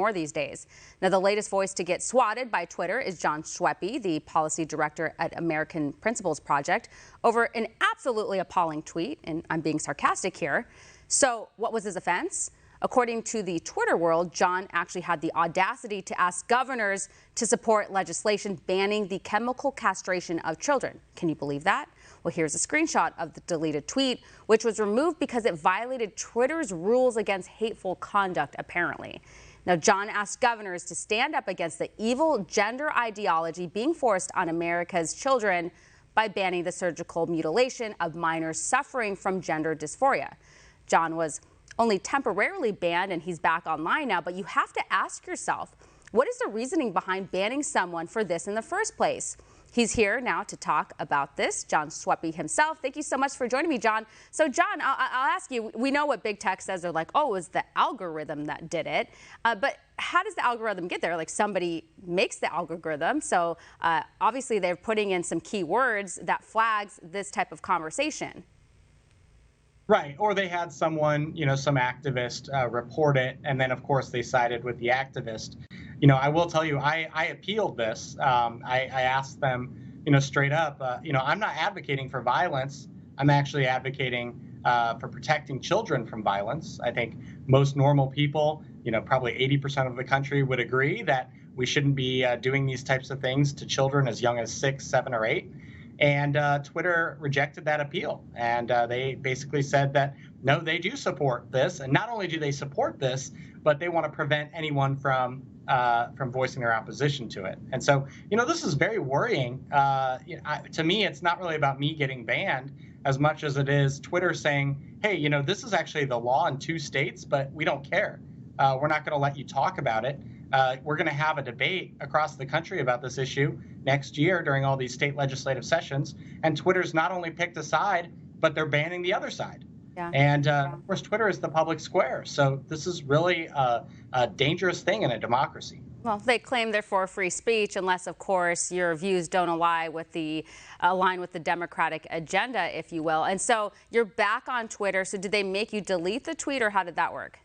more these days. Now, the latest voice to get swatted by Twitter is Jon Schweppe, the policy director at American Principles Project, over an absolutely appalling tweet, and I'm being sarcastic here. So what was his offense? According to the Twitter world, Jon actually had the audacity to ask governors to support legislation banning the chemical castration of children. Can you believe that? Well, here's a screenshot of the deleted tweet, which was removed because it violated Twitter's rules against hateful conduct, apparently. Now, Jon asked governors to stand up against the evil gender ideology being forced on America's children by banning the surgical mutilation of minors suffering from gender dysphoria. Jon was only temporarily banned, and he's back online now, but you have to ask yourself, what is the reasoning behind banning someone for this in the first place? He's here now to talk about this, Jon Schweppe himself. Thank you so much for joining me, Jon. So, Jon, I'll ask you, we know what big tech says. They're like, oh, it was the algorithm that did it. But how does the algorithm get there? Like, somebody makes the algorithm. So, obviously, they're putting in some key words that flags this type of conversation. Right, or they had someone, some activist report it, and then, of course, they sided with the activist. I will tell you, I appealed this. I asked them, straight up, I'm not advocating for violence. I'm actually advocating for protecting children from violence. I think most normal people, probably 80% of the country would agree that we shouldn't be doing these types of things to children as young as 6, 7, or 8. And Twitter rejected that appeal. And they basically said that, no, they do support this. And not only do they support this, but they want to prevent anyone from voicing their opposition to it. And so, this is very worrying. To me, it's not really about me getting banned as much as it is Twitter saying, hey, this is actually the law in 2 states, but we don't care. We're not going to let you talk about it. We're going to have a debate across the country about this issue next year during all these state legislative sessions. And Twitter's not only picked a side, but they're banning the other side. Yeah. And of course, Twitter is the public square. So this is really a dangerous thing in a democracy. Well, they claim they're for free speech, unless, of course, your views don't align with the Democratic agenda, if you will. And so you're back on Twitter. So did they make you delete the tweet, or how did that work?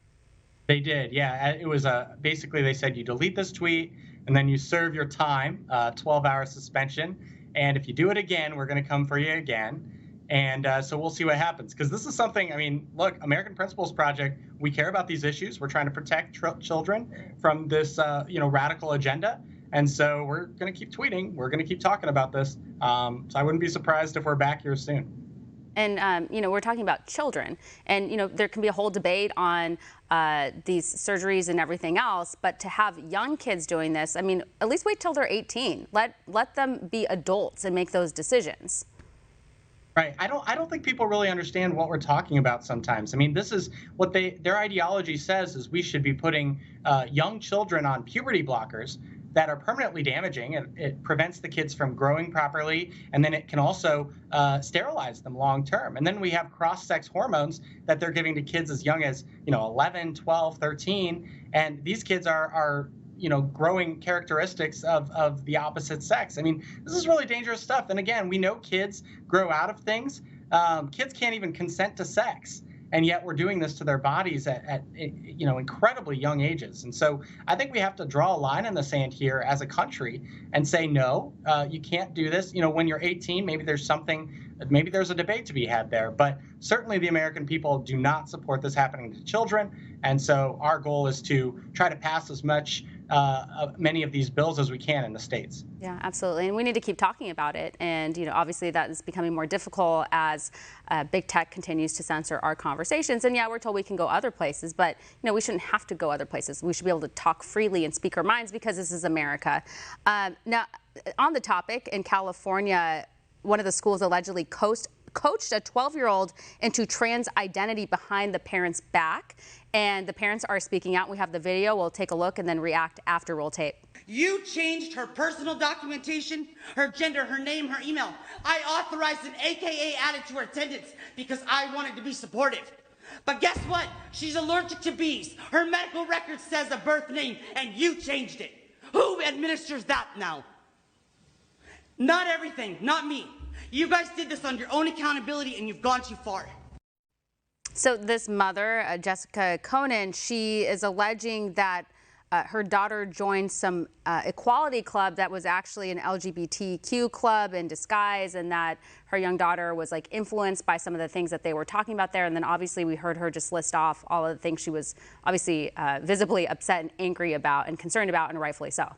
They did, yeah. It was basically they said you delete this tweet and then you serve your time, 12-hour suspension. And if you do it again, we're going to come for you again. And so we'll see what happens, because this is something, look, American Principles Project, we care about these issues. We're trying to protect children from this, radical agenda. And so we're going to keep tweeting. We're going to keep talking about this. So I wouldn't be surprised if we're back here soon. And, we're talking about children, and, there can be a whole debate on these surgeries and everything else. But to have young kids doing this, at least wait till they're 18. Let them be adults and make those decisions. Right. I don't think people really understand what we're talking about sometimes. This is what their ideology says is we should be putting young children on puberty blockers that are permanently damaging. It prevents the kids from growing properly, and then it can also sterilize them long term. And then we have cross-sex hormones that they're giving to kids as young as 11, 12, 13, and these kids are growing characteristics of the opposite sex. This is really dangerous stuff. And again, we know kids grow out of things. Kids can't even consent to sex. And yet we're doing this to their bodies at incredibly young ages. And so I think we have to draw a line in the sand here as a country and say, no, you can't do this. When you're 18, maybe there's a debate to be had there. But certainly the American people do not support this happening to children. And so our goal is to try to pass as many of these bills as we can in the states. Yeah, absolutely. And we need to keep talking about it. And, obviously that is becoming more difficult as big tech continues to censor our conversations. And yeah, we're told we can go other places, but, we shouldn't have to go other places. We should be able to talk freely and speak our minds, because this is America. Now, on the topic, in California, one of the schools allegedly coached a 12-year-old into trans identity behind the parents' back. And the parents are speaking out. We have the video. We'll take a look and then react after roll tape. You changed her personal documentation, her gender, her name, her email. I authorized an AKA added to her attendance because I wanted to be supportive. But guess what? She's allergic to bees. Her medical record says a birth name, and you changed it. Who administers that now? Not everything, not me. You guys did this on your own accountability, and you've gone too far. So this mother, Jessica Conan, she is alleging that her daughter joined some equality club that was actually an LGBTQ club in disguise, and that her young daughter was like influenced by some of the things that they were talking about there. And then obviously we heard her just list off all of the things she was obviously visibly upset and angry about and concerned about, and rightfully so.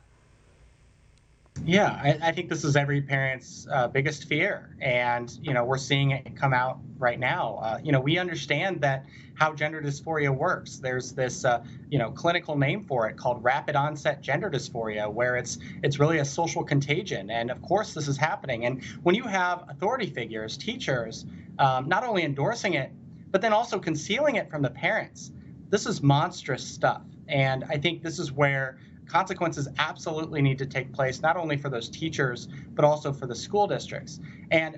Yeah, I think this is every parent's biggest fear. And, we're seeing it come out right now. We understand that how gender dysphoria works. There's this, clinical name for it called rapid onset gender dysphoria, where it's really a social contagion. And of course, this is happening. And when you have authority figures, teachers, not only endorsing it, but then also concealing it from the parents, this is monstrous stuff. And I think this is where consequences absolutely need to take place, not only for those teachers, but also for the school districts. And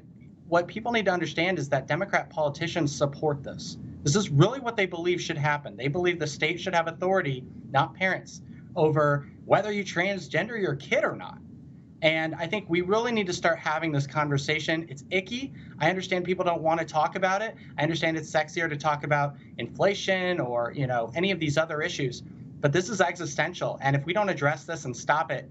what people need to understand is that Democrat politicians support this. This is really what they believe should happen. They believe the state should have authority, not parents, over whether you transgender your kid or not. And I think we really need to start having this conversation. It's icky. I understand people don't want to talk about it. I understand it's sexier to talk about inflation or, any of these other issues. But this is existential, and if we don't address this and stop it,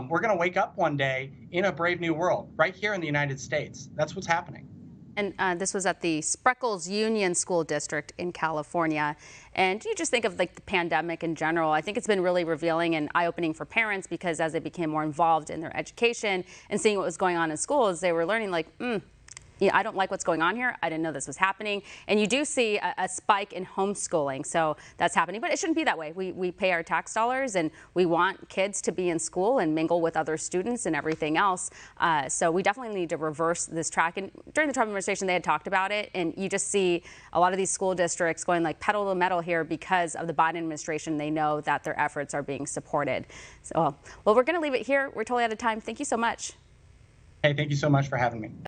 we're going to wake up one day in a brave new world, right here in the United States. That's what's happening. And this was at the Spreckles Union School District in California. And you just think of like the pandemic in general. I think it's been really revealing and eye-opening for parents, because as they became more involved in their education and seeing what was going on in schools, they were learning like, I don't like what's going on here. I didn't know this was happening. And you do see a spike in homeschooling. So that's happening. But it shouldn't be that way. We pay our tax dollars, and we want kids to be in school and mingle with other students and everything else. So we definitely need to reverse this track. And during the Trump administration, they had talked about it. And you just see a lot of these school districts going like pedal to the metal here because of the Biden administration. They know that their efforts are being supported. So, well, we're going to leave it here. We're totally out of time. Thank you so much. Hey, thank you so much for having me.